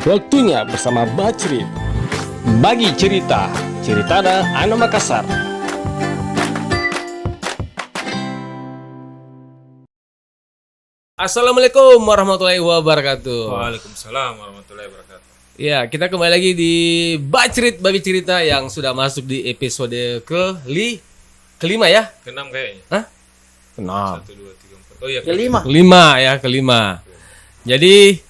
Waktunya bersama Bacrit. Bagi cerita, Ceritana Ana Makassar. Assalamualaikum warahmatullahi wabarakatuh. Waalaikumsalam warahmatullahi wabarakatuh. Ya, kita kembali lagi di Bacrit Bagi Cerita yang sudah masuk di episode kelima ya? Keenam kayaknya. Hah? Kenal. 1, 2, 3, 4. Oh iya, Kelima. Jadi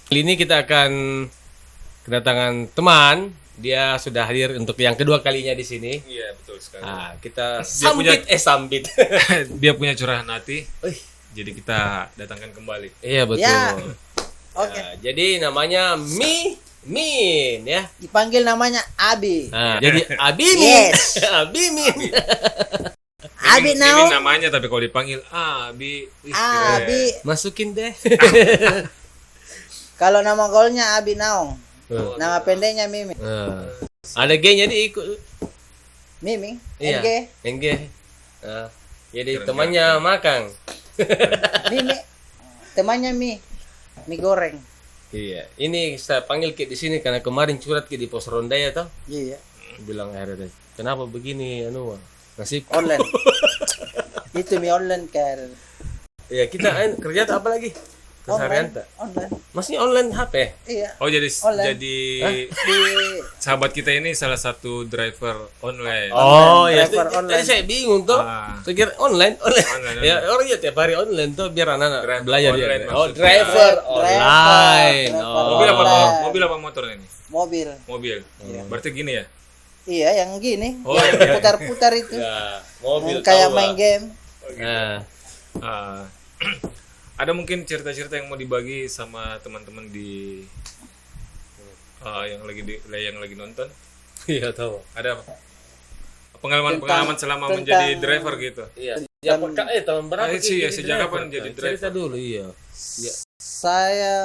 kali ini kita akan kedatangan teman. Dia sudah hadir untuk yang kedua kalinya di sini. Iya, betul sekali. Nah, kita Dia sambit. Dia punya curahan hati. Jadi kita datangkan kembali. Iya betul. Ya. Oke. Nah, jadi namanya Min ya. Dipanggil namanya Abi. Nah, jadi Abi Min. Yes. Abi Min. Abi Ini now. namanya tapi kalau dipanggil Abi. Wih, Abi. Masukin deh. Kalau nama gaulnya Abi now. Oh. Nama pendeknya Mimi. Nah, ada G-nya dia ikut. Mimi. Iya. NG. NG. Nah, jadi Keren, temannya keren. Makang. Mimi. Temannya mie goreng. Iya. Ini saya panggil Ki di sini karena kemarin curhat Ki di pos ronda ya toh. Iya. Bilang akhirnya, kenapa begini nasib Online. Itu mie online kan. ya kita kerja tuh apa lagi keseharian tak? Online. Masih online HP. Iya. Oh jadi Online. Di sahabat kita ini salah satu driver online. Oh ya, driver tadi online. saya bingung tuh. Ah. Saya kira online. Online. Ya orang ya tiap hari online tuh biar anak-anak Driver belajar online dia. Oh maksudnya. driver online. driver Oh. Mobil apa online. mobil apa motor ini? Mobil. Mobil. Berarti gini ya. Iya, yang gini. Oh, yang iya. putar-putar itu. Ya, mobil Yang kayak tahu main lah. game. Nah, Ah, ada mungkin cerita-cerita yang mau dibagi sama teman-teman di yang lagi nonton. iya tahu. Ada pengalaman selama tentang- menjadi driver gitu. Iya. Ya, tahun berapa sih, Ki ya, jadi sejak driver? kapan jadi Cerita driver? dulu, iya. Ya. Saya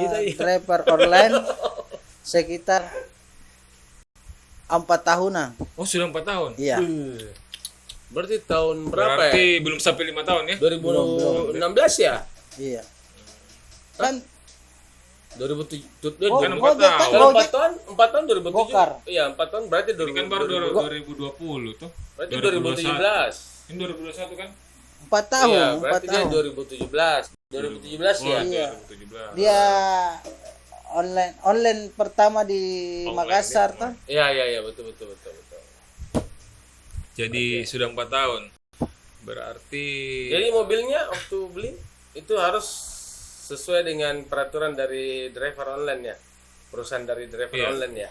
Kita iya. driver online sekitar 4 tahunan. Oh, sudah 4 tahun. Iya. Berarti tahun berapa Berarti ya? belum sampai 5 tahun ya? 2016 ya? Iya. Kan 2007. Oh, Kan 4 Gojek kan, tahun. Kalau Gojek. 4 tahun 2007. Gokar. Iya, 4 tahun berarti Ini kan baru 2020 tuh. Berarti 2017. Ini 2021 kan? 4 tahun, Iya, 4 berarti dia tahun. 2017. 2017 ya. Iya. 2017. Dia online pertama di Online, Makassar ya. tuh. Iya, betul. Jadi sudah 4 tahun. Berarti Jadi mobilnya waktu beli itu harus sesuai dengan peraturan dari driver online ya. Perusahaan dari driver Iya. online ya.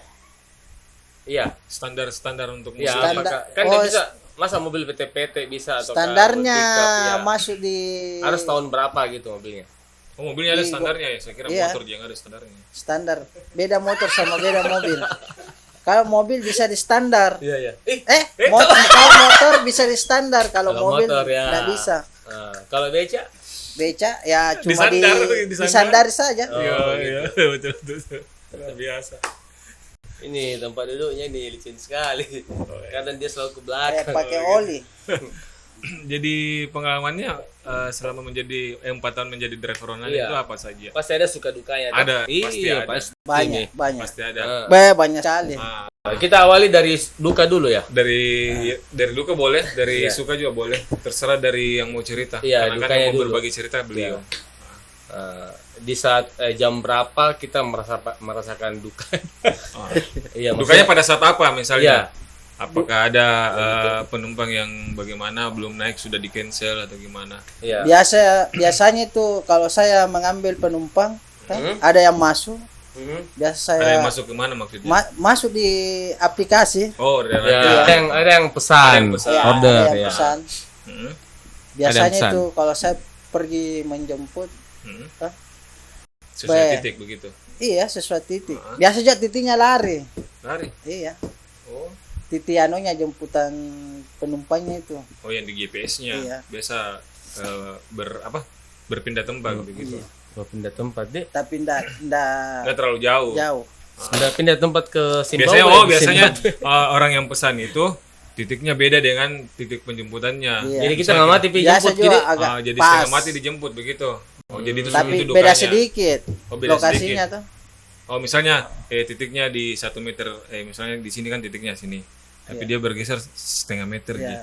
Iya. standar untuk Iya, mobil. Standar- apakah kan oh, dia bisa masa mobil PT bisa atau Standarnya ya. masuk di Harus tahun berapa gitu mobilnya? Oh, mobilnya ada Di- standarnya ya. Saya kira Iya. motor dia nggak ada standarnya. standar. Beda motor sama beda mobil. Kalau mobil bisa di standar. Iya. Kalau motor bisa di standar, kalau mobil motor ya. nggak bisa. Nah, kalau beca? Beca ya cuma Disandar. disandar saja. Iya, betul. Biasa. Ini tempat duduknya nih licin sekali. Kadang dia selalu ke Kayak belakang. pakai oli. Jadi pengalamannya selama 4 tahun menjadi driver online Iya. itu apa saja? Pasti ada suka dukanya. kan? Ada, pasti Iya, ada. pasti. Banyak, nih. banyak. Pasti ada. Banyak sekali. Ah, Kita awali dari duka dulu ya. dari duka boleh, dari Iya. suka juga boleh. Terserah dari yang mau cerita. Iya, Karena kan dukanya yang mau dulu. berbagi cerita beliau. Di saat jam berapa kita merasakan duka? Ah. Iya, Dukanya maksudnya- pada saat apa misalnya? Iya. Apakah ada penumpang yang bagaimana belum naik sudah di cancel atau gimana? Iya. Biasanya itu kalau saya mengambil penumpang, kan, Hmm. ada yang masuk. Hmm. Biasa saya Ada yang masuk ke mana maksudnya? masuk di aplikasi. Oh, dari Ya, ada yang pesan, Ya, order ada yang ya. pesan. Hmm. Biasanya pesan. itu kalau saya pergi menjemput, Hmm. Hah? Sesuai Baik. titik begitu. iya sesuai titik. Biasa aja titiknya lari. Lari. Iya. Oh. Titik anunya jemputan penumpangnya itu. Oh, yang di GPS-nya Iya. biasa berpindah tempat begitu. Iya. Mau pindah tempat deh. Tapi ndak Nggak terlalu jauh. jauh. Pindah tempat ke Zimbabwe. Biasanya orang yang pesan itu titiknya beda dengan titik penjemputannya. Iya. Jadi kita nggak mati Biasa jemput juga jadi agak Jadi pas. setengah mati dijemput begitu. Oh, jadi itu Tapi itu beda dukanya. sedikit. Oh, beda lokasinya sedikit. tuh. Oh, misalnya titiknya di 1 meter, misalnya di sini kan titiknya sini. Tapi dia bergeser setengah meter gitu.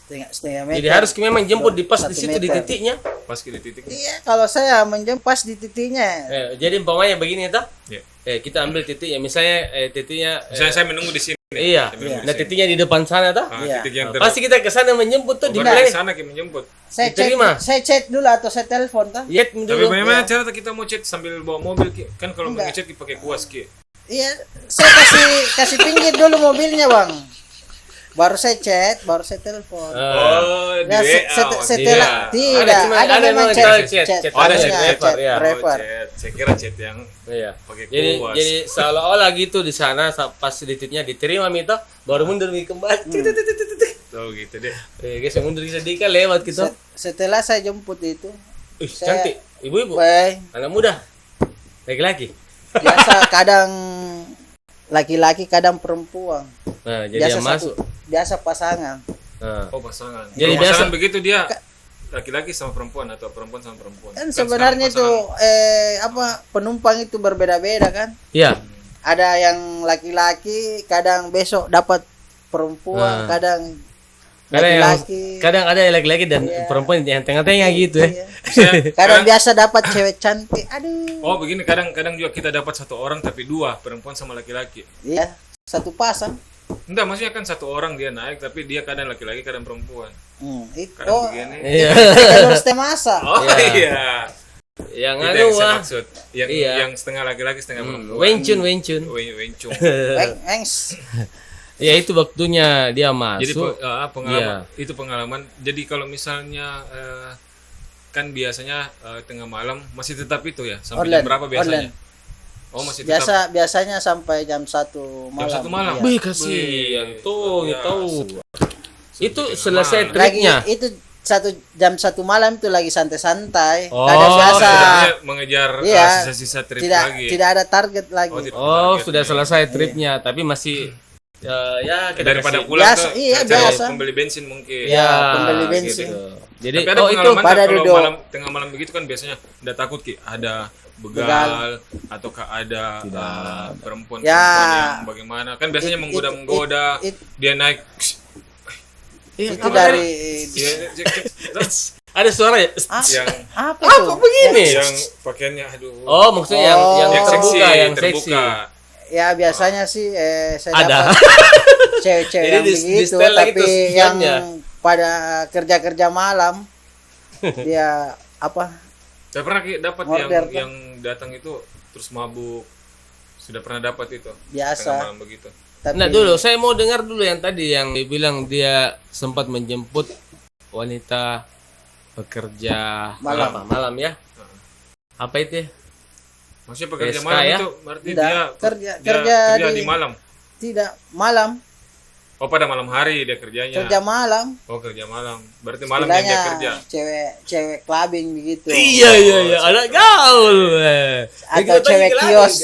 Ya, setengah meter. Jadi harus memang jemput di pas 1 di situ di meter. titiknya. Pas di titiknya. Iya, kalau saya menjemput pas di titiknya. Jadi umpamanya begini toh. Iya. Kita ambil titiknya, misalnya titiknya. Misalnya saya menunggu di sini. Iya. Saya menunggu di Nah sini. titiknya di depan sana toh. Iya. Titik yang Pasti kita ke sana menjemput tuh di di sana kita menjemput. Saya Diterima. chat dulu atau saya telepon tuh. Yet Tapi dulu. bagaimana cara kita mau chat sambil bawa mobil Ki? Kan kalau mau ngechat pakai kuas Ki. Iya, saya kasih pinggir dulu mobilnya, Bang. Baru saya chat, baru saya telepon. Oh, di Nah, WA. setelah tidak ada memang chat. chat. Oh, ada Harusnya chat driver, ya. driver. Chat. Saya kira chat yang Iya. pakai Jadi kuas. jadi seolah-olah gitu di sana pas titiknya diterima Mito, baru mundur kembali. Tuh gitu deh. Guys, mundur sedikit lewat gitu. Setelah saya jemput itu, Ih, saya- cantik. Ibu-ibu. baik, Anak muda. Laki-laki. biasa kadang laki-laki kadang perempuan. Nah, jadi yang masuk. Biasa pasangan. Nah. Oh, pasangan. Jadi Kalau pasangan biasa- begitu dia laki-laki sama perempuan atau perempuan sama perempuan. Kan sekarang sebenarnya itu pasangan. penumpang itu berbeda-beda kan. Iya. Ada yang laki-laki, kadang besok dapat perempuan, Nah. kadang Kadang laki-laki. kadang ada yang laki-laki dan Iya. perempuan yang tengah-tengah gitu ya. Iya. Misalnya, Kadang biasa dapat cewek cantik. Aduh. oh begini kadang juga kita dapat satu orang tapi dua perempuan sama laki-laki. Iya, satu pasang. Enggak, maksudnya kan satu orang dia naik tapi dia kadang laki-laki kadang perempuan. Itu. Kadang begini. Iya. Jalur masa. Oh Iya. iya. Yang Itu anu yang saya wah. maksud. Yang Iya. yang setengah laki-laki setengah perempuan. Wencun. Wencung. Engs. Ya itu waktunya dia Jadi masuk. pengalaman Iya. itu pengalaman. Jadi kalau misalnya kan biasanya tengah malam masih tetap itu ya sampai Online, jam berapa biasanya? online. Oh masih tetap. Biasanya sampai jam 1 malam. Jam 1 malam. Iya. Wih, kasihan tuh, Ya, tahu. Itu tengah selesai malam. tripnya. Lagi itu jam 1 malam itu lagi santai-santai. Oh, Kadang biasa Sebenarnya mengejar Iya. sisa-sisa trip tidak lagi. tidak ada target lagi. Oh, tidak. Oh, Target sudah nih. selesai tripnya, tapi masih ya kita Daripada kasih- pulang Biasa, tuh iya, cari biasa. pembeli bensin mungkin. Ya, pembeli bensin. gitu. Jadi Tapi ada oh itu pengalaman pada tak kalau duduk. tengah malam begitu kan biasanya udah takut Ki ada begal ataukah ada perempuan Ya. yang bagaimana kan biasanya menggoda dia naik Itu dari dia ada suara ya? yang apa Apa itu? begini? yang pakaiannya aduh Oh, maksudnya yang yang terbuka, seksi yang terbuka. seksi. Ya biasanya sih saya Ada. dapat cewek-cewek Jadi yang di begitu, setel lagi tapi tuh yang setelnya. pada kerja-kerja malam dia apa? Saya pernah Ki, dapat Order, yang datang itu terus mabuk. Sudah pernah dapat itu. Biasa. Tengah malam begitu. Tapi Nah dulu saya mau dengar dulu yang tadi yang dibilang dia sempat menjemput wanita bekerja Malam. malam ya. Apa itu? Ya? Maksudnya pekerja PSK malam ya? itu berarti Tidak, dia kerja di malam. tidak malam, Oh pada malam hari dia kerjanya. kerja malam. Oh kerja malam. Berarti malam yang dia Istilahnya kerja. cewek clubbing begitu. Iya, anak gaul. Atau cewek kios.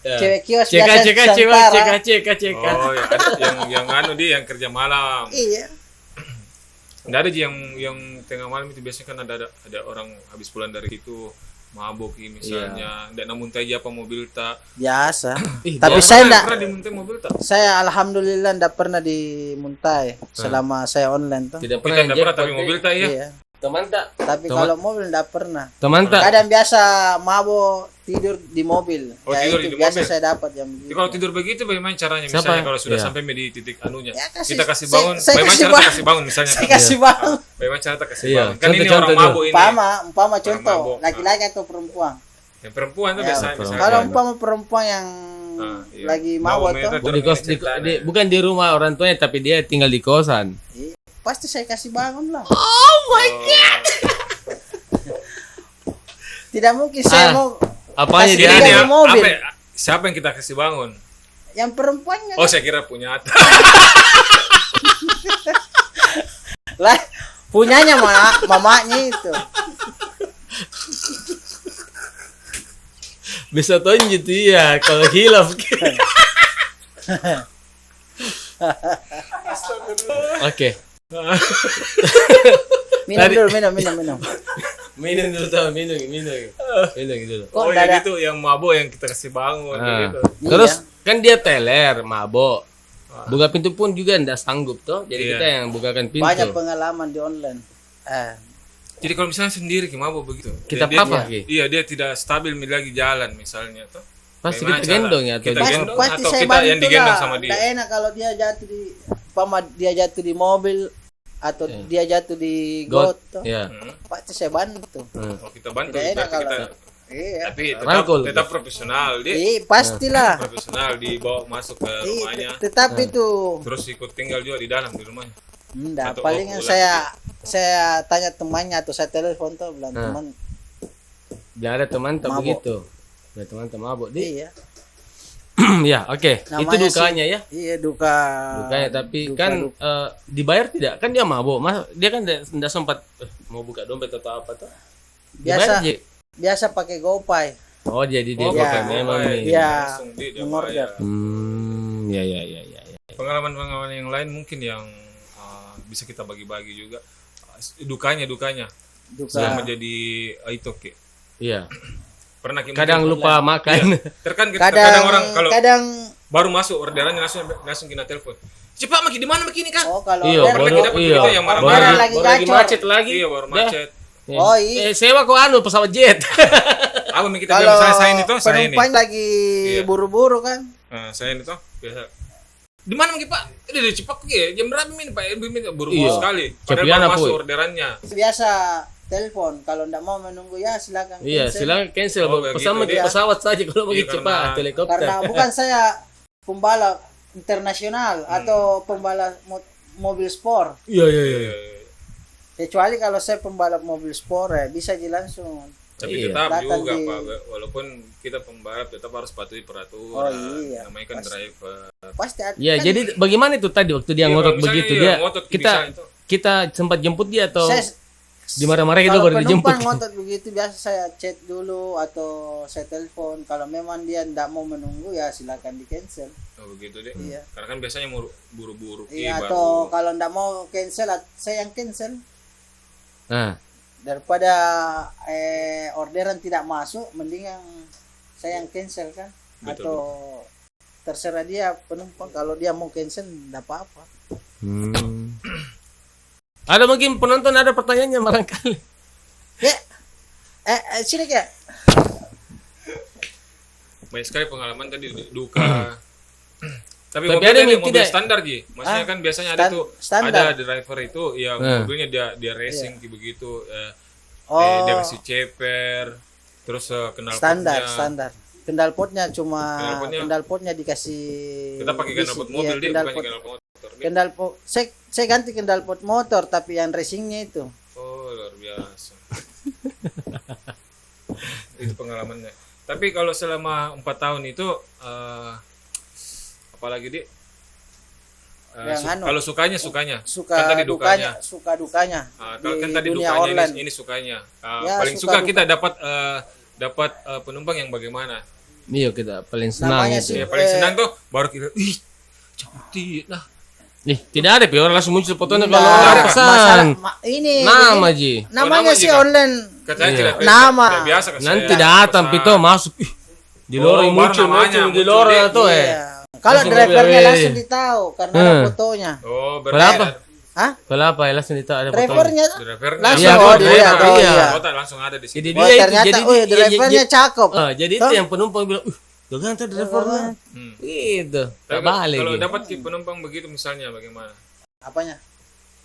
Cewek kios biasa sementara. cek. Oh ya, ada yang anu dia yang kerja malam. Iya. Nggak ada Ji, yang tengah malam itu biasanya kan ada orang habis pulang dari itu mabuk misalnya. Nggak namuntai apa mobil tak. Biasa. Ih, Tapi Oh, saya pernah- enggak, pernah dimuntai mobil tak? saya alhamdulillah enggak pernah dimuntai selama saya online tuh. Tidak Kita pernah nggak pernah tapi mobil tak ya. Iya. Teman tak? Tapi kalau mobil enggak pernah. Teman tak? Kadang biasa mabok tidur di mobil. Oh, Ya tidur itu di biasa mobil. saya dapat yang Jadi begitu. kalau tidur begitu bagaimana caranya? Siapa? Misalnya kalau sudah Iya. sampai di titik anunya, Ya, kita kasih saya- bangun. saya Bagaimana kasih cara bangun. kasih bangun misalnya? Saya kasih bangun. Bagaimana cara kita kasih Iya. bangun? Kan ini Contoh orang dulu. mabuk ini. Umpama contoh mabok. laki-laki atau perempuan. Yang perempuan tuh Ya, biasanya. perempuan. Kalau misalnya. umpama perempuan yang Iya. lagi Mabok mabok tuh, mereka. Di kos bukan di rumah orang tuanya tapi dia tinggal di kosan. pasti saya kasih bangun lah. Oh my god. Tidak mungkin saya mau Apanya Kasih dia? dia Ini di mobil. siapa yang kita kasih bangun? yang perempuannya Oh saya kira punya Atta. lah punyanya mamanya itu. Bisa tonjit iya kalau hilaf. Oke. Minum dulu, minum. Minum dulu tuh, minum dulu. Kok Oh nggak yang ada? itu yang mabok yang kita kasih bangun Nah, gitu. terus kan dia teler, mabok. Buka pintu pun juga ndak sanggup toh. Jadi Iya. kita yang bukakan pintu. Banyak pengalaman di online. Jadi kalau misalnya sendiri Ki mabok begitu. Kita dia, apa, dia, Ki? Iya, dia tidak stabil lagi jalan misalnya tuh. Pasti Bagaimana kita cara? gendong ya atau Kita dia- gendong Pasti atau saya kita yang bantu digendong lah. sama dia. Nggak enak kalau dia jatuh di dia jatuh di mobil atau dia jatuh di got. toh. Ya. Pasti saya bantu. Oh, kita bantu Tidak enak berarti kita kalau iya. tapi Rangkul. tetap profesional dia. Pastilah. Profesional dibawa masuk ke rumahnya. Tetapi tuh Terus ikut tinggal juga di dalam di rumahnya. enggak, Atau palingan pulang. saya tanya temannya atau saya telepon tuh bilang teman Jangan ada teman tak Mabok. begitu. Ada teman tak mabok. iya. Ya, oke. Itu Namanya dukanya sih- ya. Iya duka. Dukanya tapi duka, kan duka. dibayar tidak? Kan dia mabok. Mas dia kan tidak sempat mau buka dompet atau apa tuh. biasa Dibayar, Ji? biasa pakai GoPay. Oh, jadi dia Oh, Iya. pakai memang nih. Iya. Langsung dia mengorder. bayar. Ya. Pengalaman-pengalaman yang lain mungkin yang bisa kita bagi-bagi juga. Dukanya Duka. yang menjadi itu Ki. Iya. Pernah Ki Kadang mungkin- lupa makan. Kadang orang kalau kadang baru masuk orderannya langsung kena telepon. Cepat Maki di mana Maki ini kan? oh kalau Iya, order- Pernah baru kita dapat iya. berita yang Baru marah-marah. lagi baru lagi gacor. macet lagi. Iya baru Dah. macet. Oh, iya. Sewa kok pesawat jet. Apa Maki kita kalau bilang saya ini penumpang lagi Iya. buru-buru kan saya ini biasa. Di mana Maki Pak? Ini udah cepat Ki. Jam berapa ini Pak? Ini buru-buru Iya. sekali. Cepian Padahal baru apa, masuk Boy? orderannya. biasa telepon kalau ndak mau menunggu ya silakan Iya, cancel. silakan cancel. Oh, begitu. Pesan pakai Iya. pesawat saja kalau begitu karena- cepat helikopter. Karena bukan saya pembalap internasional atau pembalap mobil sport. Iya. Kecuali kalau saya pembalap mobil sport ya bisa langsung. Tapi Iya. tetap Datang juga di- Pak, walaupun kita pembalap tetap harus patuhi Oh, peraturan. iya. Namanya kan driver. Pasti ada. Ya, kan jadi bagaimana itu tadi waktu dia Iya, ngotot misalnya begitu iya, dia ngotot kita bisa itu. kita sempat jemput dia atau saya dimarah-marahin itu kalau baru dijemput. penumpang ngotot begitu biasa saya chat dulu atau saya telepon. Kalau memang dia ndak mau menunggu ya silakan di cancel. Oh begitu deh. Iya. Karena kan biasanya mau buru-buru Ki, Iya baru. atau kalau ndak mau cancel saya yang cancel. Nah, Daripada orderan tidak masuk mendingan saya yang cancel kan. Betul, Atau terserah dia penumpang kalau dia mau cancel enggak apa-apa. ada mungkin penonton ada pertanyaannya barangkali. Ya. Sini Kak. Banyak sekali pengalaman tadi duka. Tapi Tapi mobil ada ini yang mobil tidak- standar Ji. Maksudnya kan biasanya ada tuh standar. ada driver itu yang Nah. mobilnya dia racing begitu. Oh, Dia kasih ceper, terus knalpotnya. standar. Kendalpotnya cuma Knalpotnya- kendalpotnya dikasih Kita pakai knalpot mobil dia bukan kendalpot. knalpot motor. Dia- Kendalpot saya ganti kendalpot motor tapi yang racingnya itu. Oh luar biasa. Itu pengalamannya. Tapi kalau selama 4 tahun itu apalagi di Yang anu. kalau sukanya Suka kan tadi dukanya, dukanya. suka dukanya. Kalau di kan tadi dunia dukanya online. ini sukanya. Ya, Paling suka suka kita dapat penumpang yang bagaimana? Iya, kita paling senang Namanya itu. sih- Ya paling senang tuh baru kita cantik lah. Tidak ada, Pi. Orang langsung muncul fotonya Nggak, kalau orang masalah pesan. ini Nama, begini. Ji. Namanya nama sih juga. online. Katanya Iya. tidak Nama. tidak biasa kan Nanti saya datang pesan. Pito masuk. Di lorong baru muncul namanya, di muncul lorong dia. tuh Iya. Kalau Langsung drivernya dia- langsung ditahu karena ada fotonya. Oh, Berapa? Hah? Kenapa ya langsung ditahu ada fotonya. Drivernya drivernya langsung Iya, oh driver, dia iya. oh iya. Kota langsung ada di Jadi sini. Oh, dia itu ternyata jadi oh drivernya cakep. jadi itu yang penumpang bilang, tuh kan tuh drivernya." Gitu. Tak Tapi balik. kalau gitu. dapat penumpang begitu misalnya bagaimana? Apanya?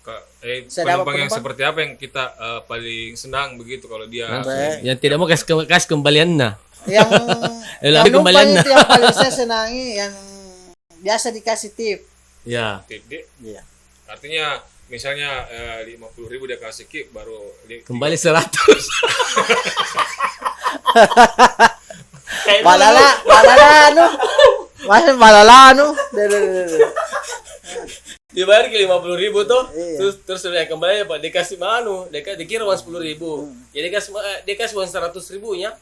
Penumpang Saya dapat yang penumpang? seperti apa yang kita paling senang begitu kalau dia Yang tidak mau kasih kembalian nah. Yang Lebih penumpang kembalian itu yang paling saya senangi yang biasa dikasih tip. Ya. tip dia. Iya. Artinya misalnya 50.000 dia kasih kick baru Kembali 100. Balala anu. Masih balala anu. Dibayar ke 50.000 tuh. Iya. Terus udah kembali Pak dikasih manu, dikira uang 10.000. Jadi dia kasih uang 100.000-nya.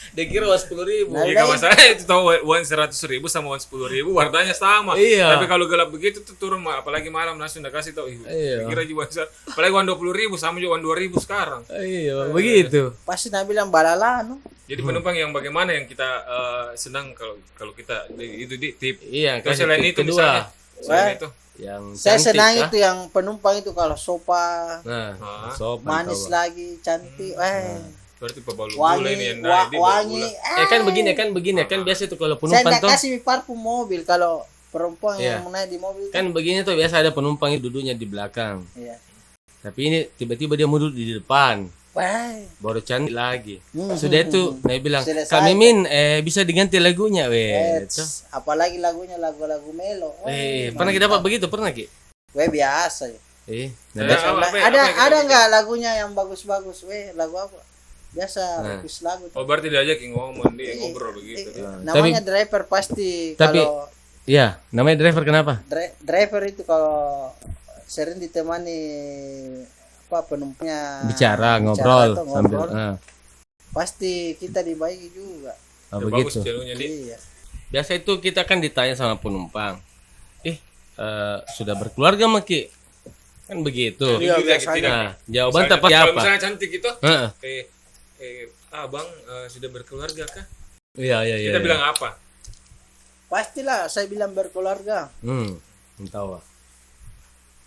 Dia kira uang 10.000. Nah, Ya gak masalah itu tahu uang 100.000 sama uang 10.000 warnanya sama. Iya. Tapi kalau gelap begitu tuh turun apalagi malam langsung udah kasih tahu. Iya. Kira juga apalagi uang 20.000 sama juga uang 2.000 sekarang. Iya, begitu. Pasti nak bilang balala no. Jadi penumpang yang bagaimana yang kita senang kalau kita itu di tip. Iya, Terus kasih selain tip itu kedua. misalnya selain itu Yang Saya cantik, senang kah? itu yang penumpang itu kalau sopan, Nah, Ah. sopan manis tahu. lagi, cantik, berarti pebalu wangi, ini yang wangi. Kan begini kan biasa tuh kalau Saya penumpang tidak tuh kasih parfum mobil kalau perempuan Iya. yang naik di mobil. kan begini tuh biasa ada penumpang yang duduknya di belakang. Iya. Tapi ini tiba-tiba dia mau duduk di depan. Wah. Baru cantik lagi. Hmm, Sudah itu dia bilang, Selesai. "Kak Mimin, bisa diganti lagunya, weh." Apalagi lagunya lagu-lagu melo. Pernah kita dapat begitu? Pernah, Ki? Weh biasa. Nah, Nah, Ada nggak lagunya yang bagus-bagus? Weh lagu apa? Biasa request lagu. Oh berarti diajakin ngomong dia ngobrol begitu. Namanya driver pasti tapi- kalau iya, namanya driver kenapa? driver itu kalau sering ditemani apa penumpangnya Bicara, ngobrol atau sambil pasti kita dibaiki juga. Bagus begitu. jalurnya dia. Iya. Biasa itu kita kan ditanya sama penumpang. Sudah berkeluarga, Maki? Kan begitu. Iya, Jujur ya, biasanya. tidak. Nah, jawaban Misalnya, tepat kalau apa? misalnya cantik itu, Heeh. abang sudah berkeluarga kah? Iya. Kita bilang apa? Pastilah saya bilang berkeluarga. Tahu.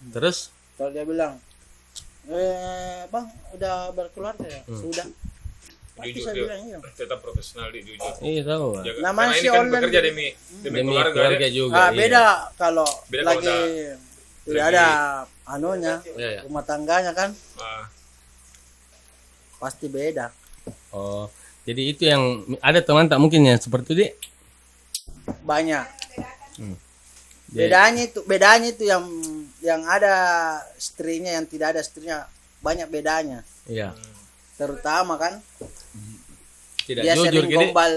Terus? Kalau dia bilang, bang udah berkeluarga ya? Sudah. Pasti Jujur saya dia. bilang iya. Tetap profesional dia jujur. Iya, tahu. Jaga. Namanya Karena si ini kan online bekerja gitu. demi Demi keluarga. keluarga dia. juga. Ah, iya. beda kalau Beda lagi kalau tidak lagi- ada anunya, Iya. rumah tangganya kan Ah, pasti beda. Oh, jadi itu yang ada teman tak mungkin yang seperti itu, Dik? Banyak. Jadi- Bedanya itu yang ada istrinya yang tidak ada istrinya banyak bedanya. Iya. Terutama kan Tidak dia jujur sering gini. gombal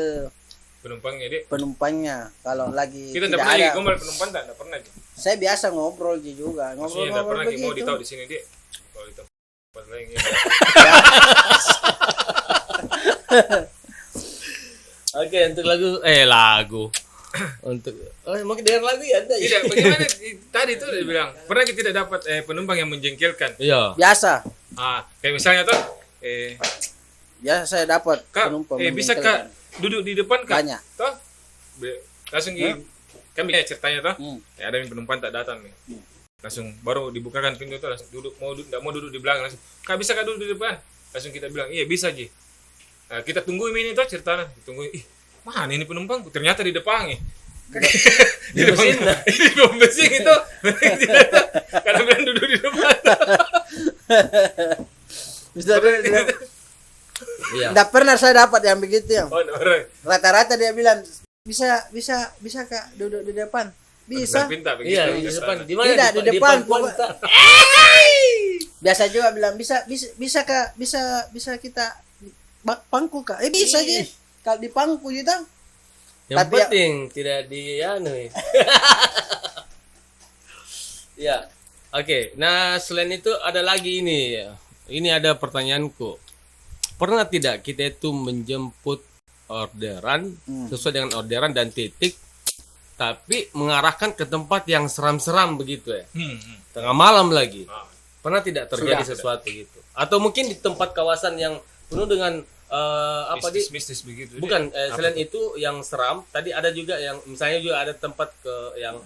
penumpangnya dia. penumpangnya kalau lagi Kita tidak tidak pernah ada. lagi gombal penumpang tidak pernah. Ji. Saya biasa ngobrol juga, Maksudnya tidak ngobrol pernah Ji, mau begitu. ditahu di sini dia. Kalau di tempat lain ya. Oke, untuk lagu. Untuk mau dengar lagu ya ada. Tidak, bagaimana tadi itu dia bilang pernah kita tidak dapat penumpang yang menjengkelkan. Iya. Biasa. Kayak misalnya tuh Biasa saya dapat Kak, penumpang bisa menjengkelkan. Kak duduk di depan Kak? Banyak. Toh? Langsung kan bisa ceritanya toh. Hmm. Ada yang penumpang tak datang nih. Langsung baru dibukakan pintu tuh langsung duduk enggak mau duduk di belakang langsung. Kak bisa Kak duduk di depan? Langsung kita bilang, "Iya, bisa, Ji." Nah, kita tungguin ini tuh ceritanya. Tungguin. Mana ini penumpangku? Ternyata di depan nih. Di depan di pembersih itu. Karena bilang duduk di depan. Bisa Iya. Nggak pernah saya dapat yang begitu ya. Oh, orang. Rata-rata dia bilang bisa Kak duduk di depan. Bisa. Pinta Iya, begitu. di depan. Di Tidak, di depan, pangkuan, pokok- tak? Biasa juga bilang bisa Kak, bisa kita pangku Kak. Bisa aja. Kalau di pangku gitu. Yang Tapi ya- penting tidak di anu. Ya. Oke, nah selain itu ada lagi ini. Ini ada pertanyaanku. Pernah tidak kita itu menjemput orderan sesuai dengan orderan dan titik, tapi mengarahkan ke tempat yang seram-seram begitu ya? Tengah malam lagi. Ah. Pernah tidak terjadi sesuatu gitu? Atau mungkin di tempat kawasan yang penuh dengan mistis begitu. bukan selain itu yang seram, tadi ada juga yang misalnya juga ada tempat yang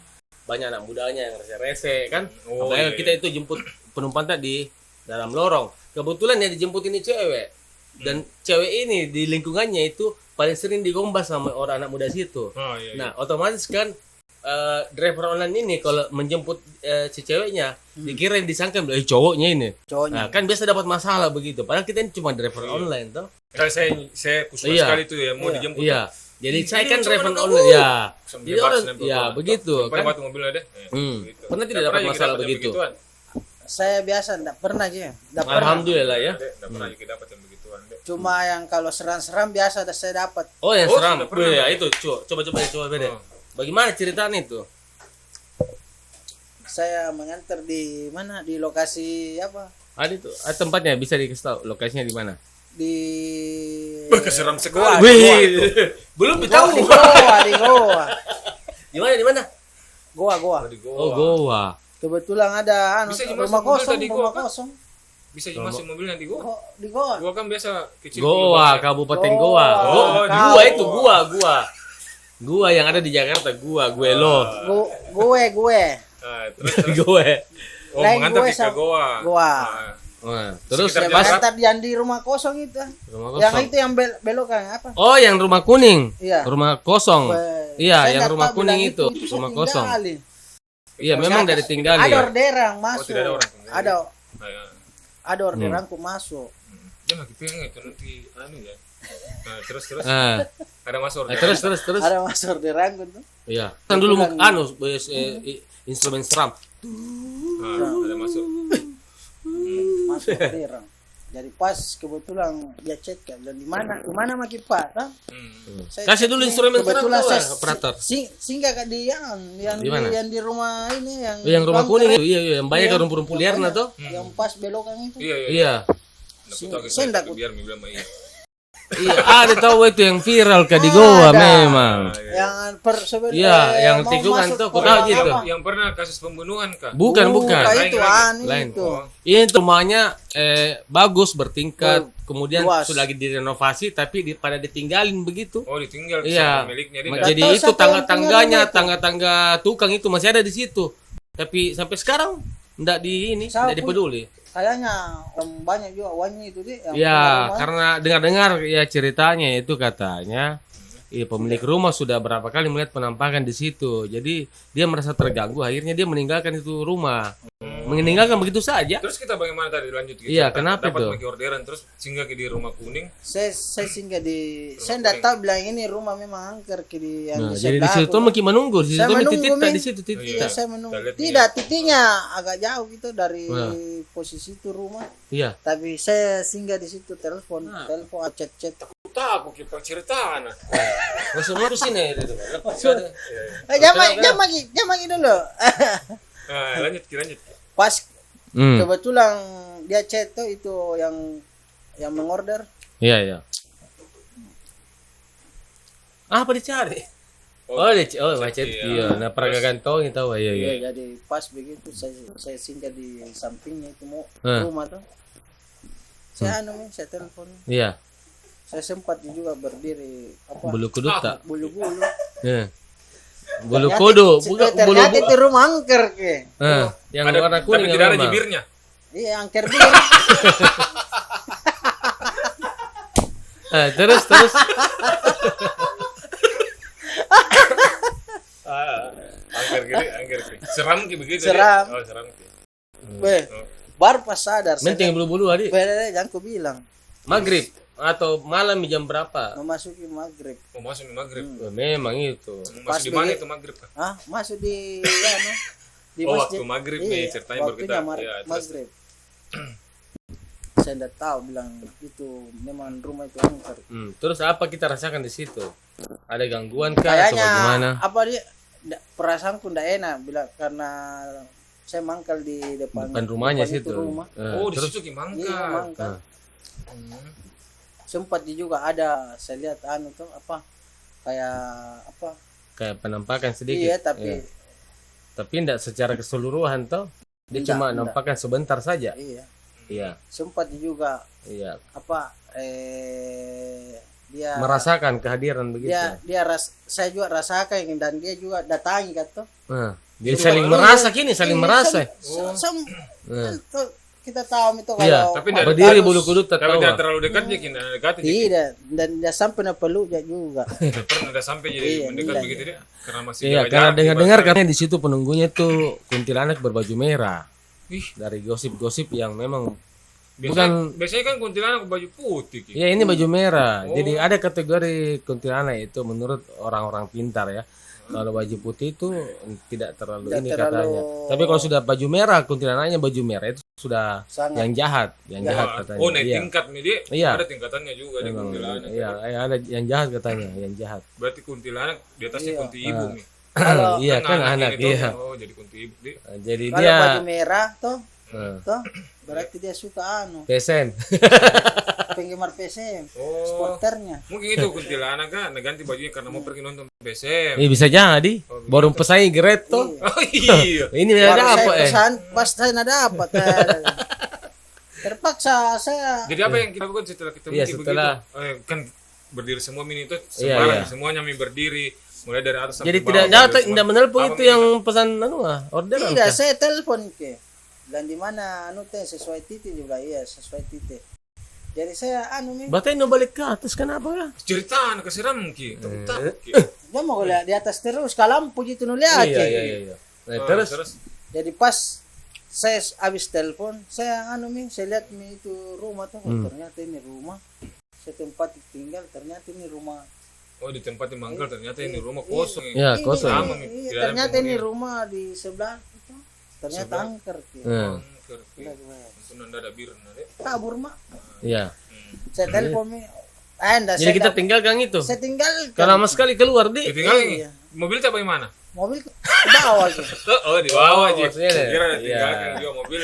banyak anak mudanya yang rese-rese kan. Oh, Apalagi iya, kita itu jemput penumpang tadi dalam lorong. Kebetulan yang dijemput ini cewek. Dan cewek ini di lingkungannya itu paling sering digombas sama orang anak muda situ. Oh, iya, iya. Nah, otomatis kan driver online ini kalau menjemput si ceweknya dikira disangka cowoknya ini. Cowoknya. Nah, kan biasa dapat masalah begitu. Padahal kita ini cuma driver online toh. Karena saya khusus Iya. sekali tuh ya mau dijemput. Iya. Jadi saya kan Ini driver cuma online ya. Sambil Jadi bebas, orang sambil ya bebas. begitu Sampai kan. batu mobil ada. Begitu. Pernah tidak Nggak dapat juga masalah dapat yang begitu? begituan. Saya biasa enggak pernah aja. Enggak pernah. Alhamdulillah ya. Nggak pernah juga dapat yang begituan. Dek. Cuma yang kalau seram-seram biasa ada saya dapat. Oh, yang Oh, seram. sudah pernah. Ya itu, coba beda. Oh. Bagaimana ceritanya itu? Saya mengantar di mana? Di lokasi apa? Ada itu, tempatnya bisa dikasih tahu lokasinya di mana? di Keseram sekali. Wih, belum tahu. di Goa. Di mana? Goa. Di Goa. Oh, Goa. Kebetulan ada Bisa rumah dimasuk mobil kosong, tadi rumah Goa, kan? kosong. Bisa masuk mobilnya di Goa. Di Goa. Goa kan biasa kecil. Goa, Kabupaten Goa. Goa. Oh, gua itu gua. Gua yang ada di Jakarta, gue lo. Gue. Terus. Gue. Oh, Lain mengantar gue ke Goa. Goa. Nah, Nah, terus Sekitar pas Antar yang di rumah kosong itu. rumah Yang kosong. itu yang belokan apa? Oh, yang rumah kuning. Iya. Rumah kosong. Iya, Saya yang nggak rumah tahu kuning bilang itu, saya rumah kosong. tinggalin. Iya, memang dari tinggal Ada ya. orderan masuk. tidak ada orang tinggal. Ada nah, ya. ada orderanku masuk. Dia lagi pengen itu nanti anu ya. Nah, terus. Ah, Ada masuk order. terus. Ada masuk orderanku tuh. Iya. Kan dulu instrumen strum. Nah, ada masuk. Masuk orderan. Jadi pas kebetulan dia chat kan dan di mana makin Pak, kan? Kasih dulu instrumen strum kebetulan tuh, saya operator. singgah ke dia yang Di mana? yang di rumah ini Yang rumah bunker, kuning itu, iya, yang banyak Iya. ke rumput-rumput liar nah tuh. yang pas belokan itu. Iya. Iya. Saya ndak biar bilang iya. Iya, ada tahu itu yang viral ke di Goa Ada. memang. Yang Iya, yang mau tikungan masuk tuh, ke aku tahu rumah gitu. apa? Yang pernah kasus pembunuhan kah? Bukan. Itu Lain. itu. Ini rumahnya bagus bertingkat, kemudian luas. sudah lagi direnovasi tapi pada ditinggalin begitu. Oh, ditinggal Iya. sama miliknya dia. Jadi tahu itu siapa yang tangga-tangganya, punya rumah itu. tangga-tangga tukang itu masih ada di situ. Tapi sampai sekarang enggak Siapa dipeduli. Kayaknya banyak juga wangi itu dia yang Ya, punya rumah. karena dengar-dengar ya ceritanya itu katanya pemilik rumah sudah berapa kali melihat penampakan di situ. Jadi dia merasa terganggu, akhirnya dia meninggalkan itu rumah. Meninggalkan begitu saja. Terus kita bagaimana tadi lanjut gitu? Iya, kenapa dapat itu? bagi orderan terus singgah ke di rumah kuning. Saya singgah di saya enggak tahu bilang ini rumah memang angker ke di yang Nah, di jadi di sebelah situ aku. makin menunggu, di situ Saya menunggu, titik Min. di situ titik. Iya, saya menunggu. Kita lihat Tidak, titiknya agak jauh gitu dari Nah. posisi itu rumah. Iya. Tapi saya singgah di situ telepon chat. Tak aku kita cerita anak. Langsung lurus sini itu. Lepas ada. Jam lagi dulu. Nah, lanjut. Pas Hmm. kebetulan dia chat tuh itu yang mengorder. Iya. Apa dicari? Macet. Iya, nah peragakan tau itu tahu. Iya. Iya, jadi pas begitu saya singgah di sampingnya itu mau Hmm. rumah tuh. Saya saya telepon. Iya. Saya sempat juga berdiri Bulu kuduk tak? bulu-bulu. Iya. Bulu kudu, bukan bulu. Ternyata itu rumah angker ke. Yang Ada, warna kuning tapi yang tidak ada rumah. jibirnya. Iya, angker dia. Terus. Angker kiri. Seram ki begitu. Seram. Dia. Oh, seram ki. Weh, baru pas sadar. Penting bulu-bulu adik. Jangan ku bilang. Maghrib atau malam jam berapa? Memasuki maghrib. Oh, masuk di maghrib. Memang itu. Masuk di mana itu maghrib kah? Ah, masuk di di Oh, masjid. waktu maghrib nih, ceritanya baru waktunya kita- ya, terus. maghrib. Saya tidak tahu bilang itu memang rumah itu angker. Terus apa kita rasakan di situ? Ada gangguan kah atau Kayaknya bagaimana? apa dia perasaanku tidak enak bilang karena saya mangkal di depan Rumahnya depan itu situ. rumah. Oh, di Terus situ ki Iya, mangkal. mangkal. Sempat juga ada saya lihat tuh apa kayak apa? kayak penampakan sedikit. Iya, tapi Iya. Tapi tidak secara keseluruhan toh. Dia Tidak, cuma tidak. nampakkan sebentar saja. iya. Iya. Sempat juga Iya. apa dia Merasakan kehadiran begitu. saya juga rasakan dan dia juga datangi kan tuh. Jadi saling merasa kini, saling merasa. Kita tahu itu Iya, kalau tapi tidak- berdiri bulu kuduk Tapi tertawa. tidak terlalu dekat ya kita dekat aja. tidak dan dia sampai na peluk dia juga. Pernah udah sampai jadi Iya, mendekat iya. begitu dia karena masih Iya, jaga karena jarak, dengar-dengar bahkan- katanya di situ penunggunya tuh kuntilanak berbaju merah. Ih, Dari gosip-gosip yang memang biasanya kan kuntilanak baju putih ki. ya ini baju merah. Oh. Jadi ada kategori kuntilanak itu menurut orang-orang pintar ya. Kalau baju putih itu tidak terlalu Tidak ini terlalu- katanya. Tapi kalau sudah baju merah, kuntilanaknya baju merah itu sudah Sangat. yang jahat katanya. Oh, naik Iya. tingkat nih dia. Iya. Ada tingkatannya juga di Memang, kuntilanak. iya, ada yang jahat katanya, yang jahat. Berarti kuntilanak di atasnya Iya. kunti ibu nih. Kalau Iya kan anak ini tuh, iya. Oh, jadi kunti ibu dia. Jadi kalau dia baju merah tuh Toh, berarti dia suka PSN. penggemar PSM, Oh. supporternya. Mungkin itu kuntilanak kan ganti bajunya karena mau pergi nonton PSM. Bisa jadi. Baru pesaing Great tuh. Oh iya. Ini Baru ada saya apa pesan, pas saya nggak dapat. Terpaksa saya. Jadi apa yang kita lakukan setelah kita Iya, mungkin setelah- begitu? Kan berdiri semua mini itu Iya, sembarang, iya. semuanya mie berdiri mulai dari atas Jadi sampai tidak bawah, datang, semua. tidak menelpon Apa itu minta? yang pesan orderan. Tidak, kah? saya telepon ke. Dan di mana teh sesuai titik juga iya sesuai titik. Jadi saya mi. Berarti no balik ke atas kenapa lah? Ceritaan kesiram ki, takut ki. Dia mau lihat di atas terus kalau lampu gitu lihat. Iya. Nah, terus Jadi pas saya habis telepon, saya saya lihat itu rumah tuh, ternyata ini rumah. Saya tempat tinggal, ternyata ini rumah. Oh di tempat yang mangkal ternyata ini rumah kosong. ya kosong. Sama, Mi. Iya, Tidak ada ternyata ini penghuni. rumah di sebelah itu. Ternyata angker. Angker, ki. Untung nanda ada bir nade. Kabur mak. Iya. Saya telepon mi. Jadi kita tinggal gang itu. Saya tinggal Kalau lama sekali keluar di. Ditinggal Iya. mobil tak bagaimana? mobil ke bawah aja. Oh di bawah aja. maksudnya deh. Kira ada Iya. tinggalkan dia mobil.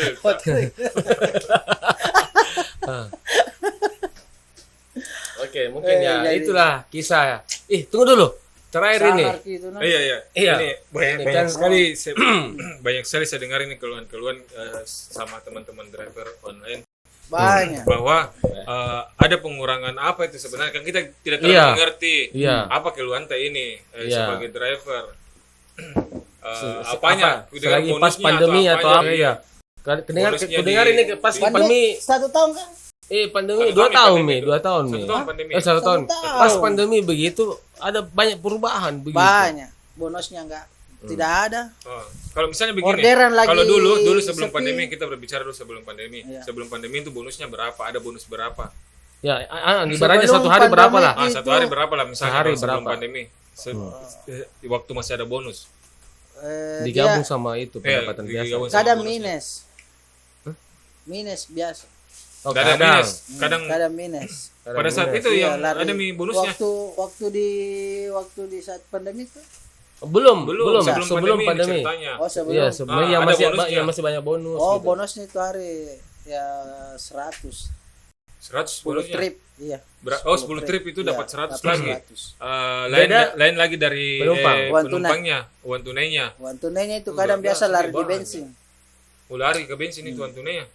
Oke, mungkin ya itulah kisah. Tunggu dulu. Terakhir ini. Sangar gitu, nah. Iya. Iya. Ini banyak, Ini banyak kan- sekali banyak sekali saya dengar ini keluhan-keluhan sama teman-teman driver online Banyak. bahwa ada pengurangan apa itu sebenarnya kan kita tidak terlalu Iya. mengerti Iya. apa keluhan teh ini Iya. sebagai driver Apa? dengan Selagi pas bonusnya pandemi atau apa apanya. ya? Kedengar Bonusnya kedengar di- ini pas di- pandemi. 1 tahun kan? Pandemi 2 Satu tahun tahun pandemi Mi, itu. 2 tahun Mi. 1 tahun pandemi. 1 tahun. tahun. Pas pandemi begitu ada banyak perubahan begitu. Banyak. Bonusnya enggak tidak ada. Oh, kalau misalnya begini, Orderan lagi kalau dulu sebelum sepi. pandemi kita berbicara dulu sebelum pandemi. Iya. Sebelum pandemi itu bonusnya berapa? Ada bonus berapa? Ya, ibaratnya Sebelum 1 hari berapa pandemi lah? Satu hari berapa lah misalnya Sehari kalau sebelum berapa? pandemi? Di waktu masih ada bonus. Digabung Dia sama itu Iya, pendapatan digabung biasa. sama kadang bonusnya. minus. Minus biasa. Oh, Kadang minus, kadang Kadang minus. pada saat itu Iya, yang lari. ada mi bonusnya. Waktu di saat pandemi itu. Belum, sebelum sebelum pandemi. ceritanya. Oh, sebelum. Iya, sebenarnya yang ada masih bonusnya. yang masih banyak bonus. Oh, gitu. bonusnya itu hari ya 100. 100 10 bonusnya. trip. Iya. Oh, 10 trip itu Iya, dapat 100 dapat lagi. 100. Beda. Lain lagi dari Penumpang. Uang tunai. penumpangnya, uang tunainya. Uang tunainya itu kadang biasa lari di bensin. Lari ke bensin itu uang tunainya.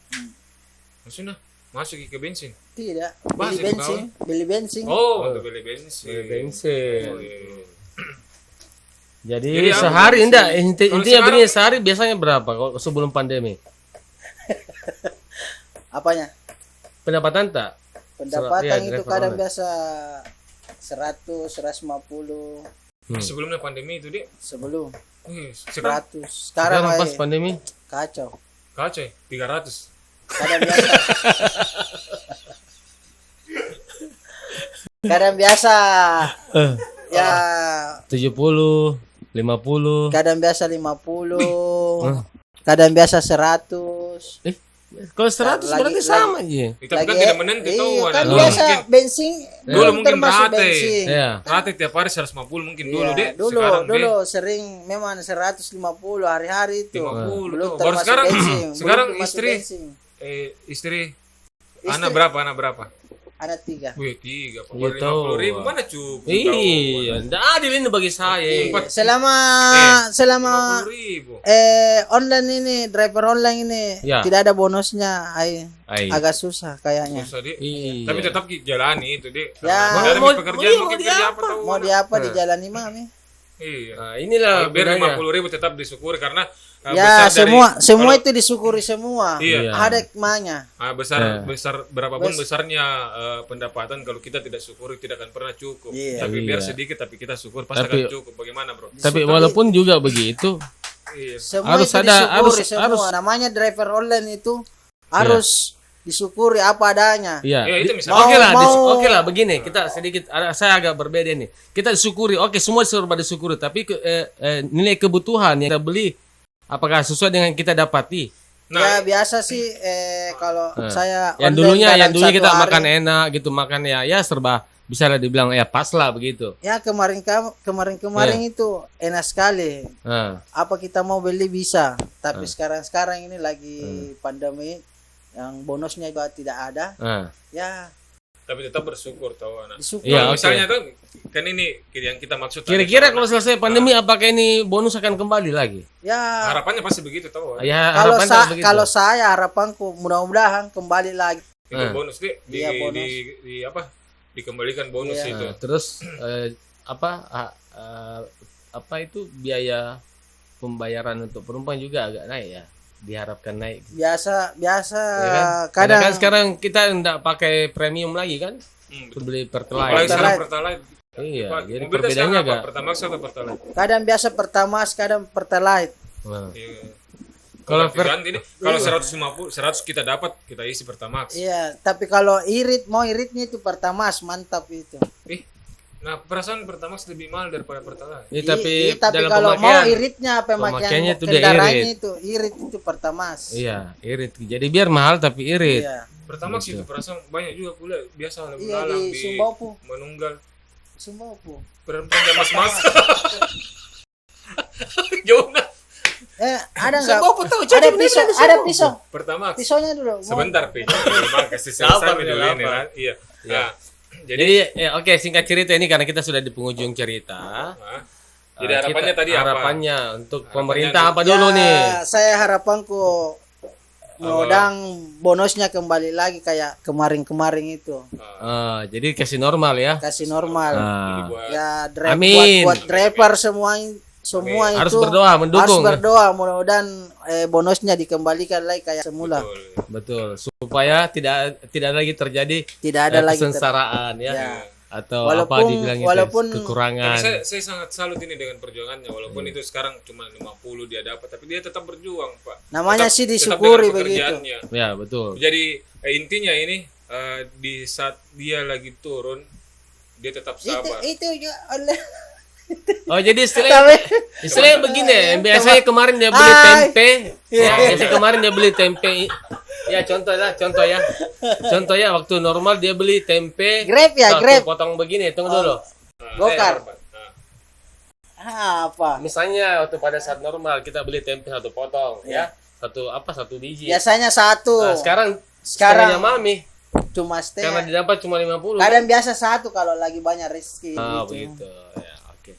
Maksudnya masuk ke bensin. Tidak. Masih Beli bensin. Oh, untuk beli bensin. Beli bensin. Oh, iya. Jadi, Jadi apa sehari bensin? enggak Kalau intinya sekarang- begini sehari biasanya berapa kalau sebelum pandemi? Apanya? Pendapatan tak? Pendapatan Iya, itu driver kadang online. biasa 100, 150 Sebelumnya pandemi itu, Dik. sebelum Sekarang 100. Sekarang Sekarang pas ay, pandemi kacau. kacau, 300. Kadang biasa. Kadang biasa ya 70, 50. kadang biasa 50. Kadang biasa 100. Kalau 100 berarti sama aja. Itu kan tidak menentu tahu. kan Dulu biasa mungkin bensin Dulu mungkin termasuk rate. bensin. Iya. rata tiap hari 150 mungkin dulu, Iya, Dek. dulu Sekarang, dulu Dek, sering memang 150 hari-hari itu. 50 Belum tuh. Baru termasuk sekarang bensin. sekarang Belum termasuk istri bensin. istri Istri. anak berapa? Anak 3. Wih, 3. Iya, Baru tahu. 50.000 mana cukup? Iya, enggak adil ini bagi saya. Selama 50.000. online ini driver online ini Ya. tidak ada bonusnya, agak susah kayaknya. Susah, Dek. Iya. Tapi tetap jalani itu, Dek. Ya. Ada Mau- pekerjaan mau mungkin di kerja apa? apa tahu. Mau di apa dijalani mami? Iya. Nah, inilah Kalau biar gunanya. 50.000 tetap disyukuri karena Ya besar dari- semua kalau- itu disyukuri semua. Iya. Ada hikmahnya. besar berapapun besarnya pendapatan kalau kita tidak syukuri tidak akan pernah cukup. Iya. Tapi biar Iya. sedikit tapi kita syukur pasti Tapi- akan cukup. Bagaimana, Bro? Tapi walaupun juga begitu, Iya. Semua Harus itu ada- disyukuri harus- semua. harus- Namanya driver online itu harus disyukuri apa adanya. iya. Ya, itu misalnya. Oke lah, Mau- oke lah begini, kita sedikit saya agak berbeda nih. Kita disyukuri, oke semua serba disyukuri, tapi nilai kebutuhan yang kita beli apakah sesuai dengan kita dapati? Ya biasa sih kalau saya Yang online dulunya dalam kita satu hari, makan enak gitu, makan ya serba bisa lah dibilang ya pas lah begitu. Ya kemarin itu enak sekali. Nah, Apa kita mau beli bisa, tapi sekarang ini lagi pandemi, yang bonusnya juga tidak ada. nah. Ya Tapi tetap bersyukur tahu anak. bersyukur. Iya, Kalau oke. misalnya tuh kan ini yang kita maksud tadi, Kira-kira tahu, kalau selesai pandemi apakah ini bonus akan kembali lagi? Ya harapannya pasti begitu tahu. Ya, kalau harapannya begitu. kalau saya harapanku mudah-mudahan kembali lagi. Itu bonus deh Iya, bonus. di apa? Dikembalikan bonus Iya. itu. Nah, terus apa itu biaya pembayaran untuk penumpang juga agak naik ya, diharapkan naik. Biasa Ya kan? Karena kadang kan sekarang kita enggak pakai premium lagi kan, beli Apalagi pertalite. sekarang Pertalite. Iya, Pak, jadi mobil perbedaannya sekarang apa? agak. Pertamax atau Pertalite? kadang biasa Pertamax, kadang Pertalite. Nah. Iya. Kalau Kalau ganti nih, kalau 150 100 kita dapat, kita isi Pertamax. Iya, tapi kalau iritnya itu Pertamax, mantap itu. Nah, perasaan Pertamax lebih mahal daripada Pertalite. Ya, tapi Tapi dalam kalau pemakaian, mau iritnya pemakaiannya pemakaian itu dia kendaraannya irit. itu Pertamax. iya, irit. Jadi biar mahal tapi irit. Iya. Pertamax itu perasaan banyak juga kuliah biasa lalu Iya, lalang di Sumbawa. menunggal Semua po. perempuan jam mas. Jauh nggak? Ada enggak? Semua po tahu, Ada cocok pisau, bener, ada pisau. Pertamax. Pisaunya dulu. Mau- Sebentar, Pi. Memang kasih selesai Sabar, dulu sabar. ini lah. Iya. Nah, Jadi oke, singkat cerita ini karena kita sudah di penghujung cerita. nah, jadi harapannya Kita- tadi apa? harapannya untuk Harapannya pemerintah untuk- apa dulu Ya, nih? Saya harapanku mudah bonusnya kembali lagi kayak kemarin-kemarin itu. Jadi kasih normal ya. Kasih normal. Ah. Buat Ya Amin. buat driver semua itu Harus berdoa, mendukung. harus berdoa mudah-mudahan bonusnya dikembalikan lagi kayak semula. Betul, supaya tidak lagi terjadi Tidak ada lagi kesengsaraan ya. Ya. Atau Walaupun- apa dibilang itu walaupun- kekurangan. Tapi saya sangat salut ini dengan perjuangannya walaupun itu sekarang cuma 50 dia dapat tapi dia tetap berjuang, Pak. Namanya Tetap- sih tetap disyukuri dengan begitu. pekerjaannya. Ya, betul. Jadi intinya ini di saat dia lagi turun dia tetap sabar. Itu juga oleh Oh, jadi istilahnya begini ya. Biasanya kemarin dia beli tempe. Ya, biasanya kemarin dia beli tempe. Ya, contoh ya. Contoh ya waktu normal dia beli tempe. Grab ya, satu Grab. potong begini, tunggu dulu. Gokar. Nah, apa? Misalnya waktu pada saat normal kita beli tempe satu potong ya. Satu biji. Biasanya satu. Nah, sekarang Sekarang- mami Cuma karena setengah. didapat cuma 50. Kadang biasa satu kalau lagi banyak rezeki gitu. Begitu. Ya, oke.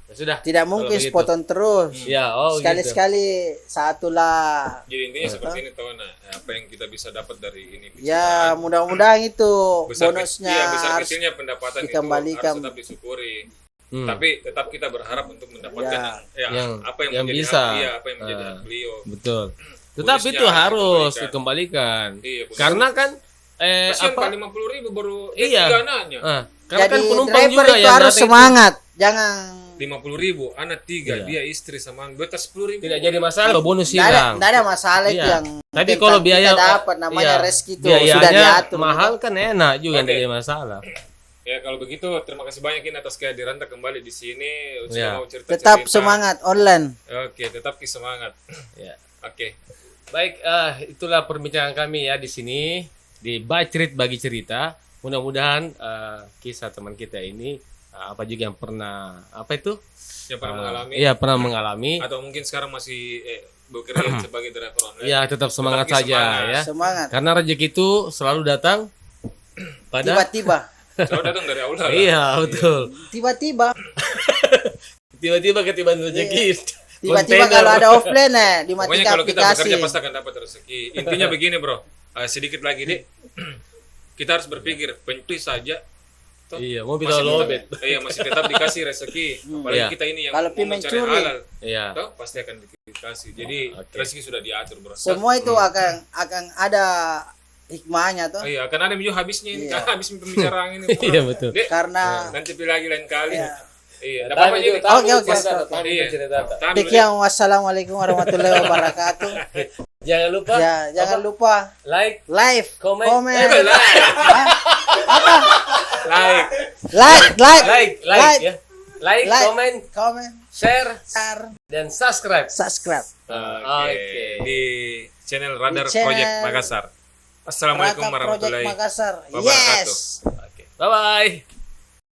Ya sudah. Tidak mungkin begitu. sepotong terus. Ya, oh gitu. Sekali-sekali satu lah. jadi intinya seperti ini tahu nah, apa yang kita bisa dapat dari ini. Ya, mudah-mudahan itu besar bonusnya besar harus kecilnya pendapatan itu dikembalikan. harus tetap disyukuri. Hmm. Tapi tetap kita berharap untuk mendapatkan Yang- apa yang yang menjadi bisa. hak, apa yang menjadi hak beliau. Betul. Tetapi Bonusnya itu harus dikembalikan. dikembalikan. Iya, bonus. Karena kan Kasihan apa? Pak 50.000 baru Iya. tiga anaknya. Karena Jadi kan penumpang driver juga itu yang harus datang itu semangat. Jangan 50.000 anak 3 Iya. dia istri sama beta 10.000. tidak jadi masalah kalau bonus Nggak hilang. ada masalah itu Iya. yang Tapi tentang kalau kita biaya dapat namanya iya, rezeki itu biayanya sudah diatur. mahal kan enak juga Oke. tidak jadi masalah. Ya kalau begitu terima kasih banyak ini atas kehadiran kembali di sini. Sudah Iya. mau cerita-cerita. Tetap semangat online. Oke, tetap semangat. Ya. Oke. Baik, itulah perbincangan kami ya di sini di Bacrit Bagi Cerita. Mudah-mudahan kisah teman kita ini apa juga yang pernah Yang pernah mengalami Iya, pernah mengalami. atau mungkin sekarang masih bekerja sebagai driver online. Ya, tetap semangat Tetap saja semangat. ya. Semangat. Karena rezeki itu selalu datang pada Tiba-tiba. Selalu datang dari Allah. Iya, betul. Tiba-tiba. Tiba-tiba ketiban rezeki. Tiba-tiba Kontainer. kalau ada offline Pokoknya dimatikan kalau kita bekerja aplikasi. pasti akan dapat rezeki. Intinya begini, Bro. Sedikit lagi, Dik. Kita harus berpikir, pencuri saja toh, Iya, mau masih bisa tetap- lobet. Iya, masih tetap dikasih rezeki. Apalagi Iya. kita ini yang Kalau mau pi mencari mencuri. halal. Iya. Toh, pasti akan dikasih. Jadi Oke. rezeki sudah diatur, Bro. Semua itu akan ada hikmahnya tuh. Iya, akan ada juga habisnya ini. Iya. Habis pembicaraan ini. Bro. Iya, betul. Dek, Karena nanti pilih lagi lain kali. Iya. Iya, ada apa-apa jadi. Oke. Iya. Tahan dulu, Dek. Sekian, wassalamualaikum warahmatullahi wabarakatuh. Jangan lupa Ya, jangan lupa like, live, Komen. komen, Like, like, ya. Like, Like. komen, share, share, dan subscribe. subscribe. Oke. Di channel Radar Di channel Project Makassar. Assalamualaikum Rata Project warahmatullahi Makassar. wabarakatuh. Yes. Oke. Bye bye.